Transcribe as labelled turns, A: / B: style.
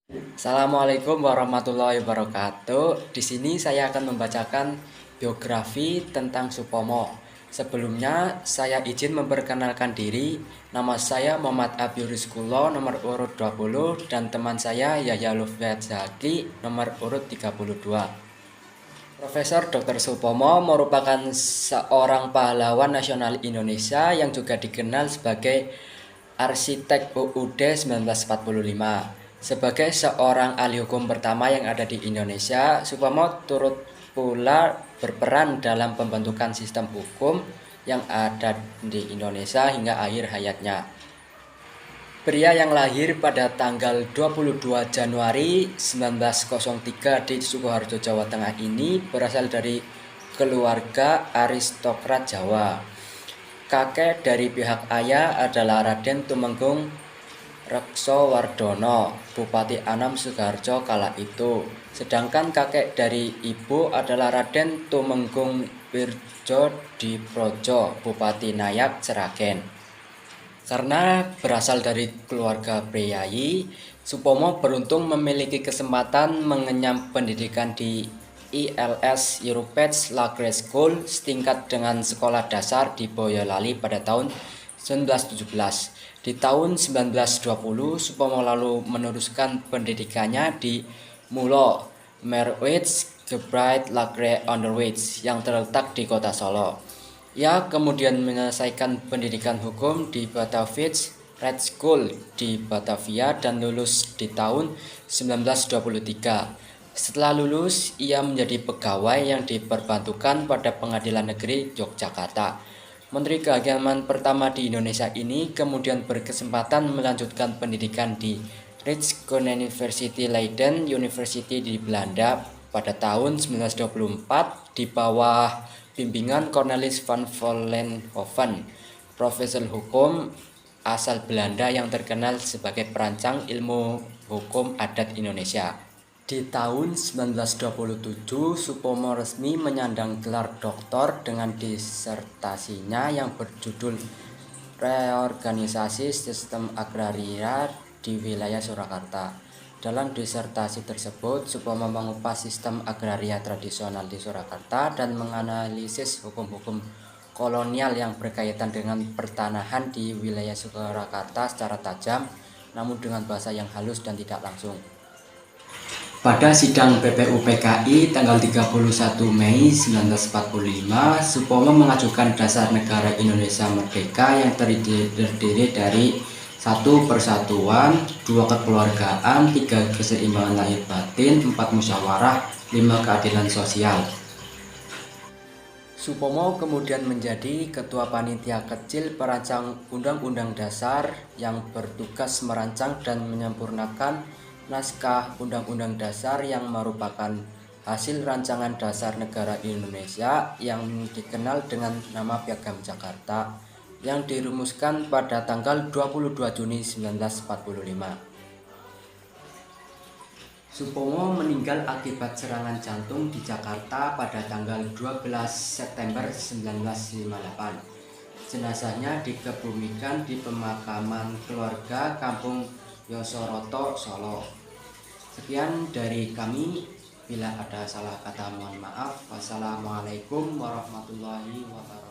A: Assalamualaikum warahmatullahi wabarakatuh. Di sini saya akan membacakan biografi tentang Supomo. Sebelumnya, saya izin memperkenalkan diri. Nama saya Muhammad Abi Rizkulo, nomor urut 20, dan teman saya Yahya Lufiyat Zaki, nomor urut 32. Profesor Dr. Supomo merupakan seorang pahlawan nasional Indonesia yang juga dikenal sebagai arsitek UUD 1945. Sebagai seorang ahli hukum pertama yang ada di Indonesia, Supomo turut pula berperan dalam pembentukan sistem hukum yang ada di Indonesia hingga akhir hayatnya. Pria yang lahir pada tanggal 22 Januari 1903 di Sukoharjo, Jawa Tengah ini berasal dari keluarga aristokrat Jawa. Kakek dari pihak ayah adalah Raden Tumenggung Reksowardono, Bupati Anam Sukoharjo kala itu. Sedangkan kakek dari ibu adalah Raden Tumenggung Wirjodiprojo, Bupati Nayak Seragen. Karena berasal dari keluarga priayi, Supomo beruntung memiliki kesempatan mengenyam pendidikan di ILS Europets Lagre School setingkat dengan sekolah dasar di Boyolali pada tahun 1917. Di tahun 1920, Supomo lalu meneruskan pendidikannya di Mulo Merwitz Gebright Lagre Onderwijs yang terletak di kota Solo. Ia kemudian menyelesaikan pendidikan hukum di Batavia Red School di Batavia dan lulus di tahun 1923. Setelah lulus, ia menjadi pegawai yang diperbantukan pada Pengadilan Negeri Yogyakarta. Menteri Keagamaan pertama di Indonesia ini kemudian berkesempatan melanjutkan pendidikan di Rijksuniversiteit University Leiden University di Belanda pada tahun 1924 di bawah bimbingan Cornelis van Vollenhoven, profesor hukum asal Belanda yang terkenal sebagai perancang ilmu hukum adat Indonesia. Di tahun 1927, Supomo resmi menyandang gelar doktor dengan disertasinya yang berjudul Reorganisasi Sistem Agraria di Wilayah Surakarta. Dalam disertasi tersebut, Supomo mengupas sistem agraria tradisional di Surakarta dan menganalisis hukum-hukum kolonial yang berkaitan dengan pertanahan di wilayah Surakarta secara tajam, namun dengan bahasa yang halus dan tidak langsung. Pada sidang PPU-PKI tanggal 31 Mei 1945, Supomo mengajukan Dasar Negara Indonesia Merdeka yang terdiri dari 1. Persatuan, 2. Kekeluargaan, 3. Keseimbangan lahir batin, 4. Musyawarah, 5. Keadilan sosial. Supomo kemudian menjadi Ketua Panitia Kecil Perancang Undang-Undang Dasar yang bertugas merancang dan menyempurnakan naskah Undang-Undang Dasar yang merupakan hasil rancangan Dasar Negara Indonesia yang dikenal dengan nama Piagam Jakarta yang dirumuskan pada tanggal 22 Juni 1945. Supomo meninggal akibat serangan jantung di Jakarta pada tanggal 12 September 1958. Jenazahnya dikebumikan di pemakaman keluarga Kampung Yosoroto, Solo. Sekian dari kami. Bila ada salah kata mohon maaf. Wassalamualaikum warahmatullahi wabarakatuh.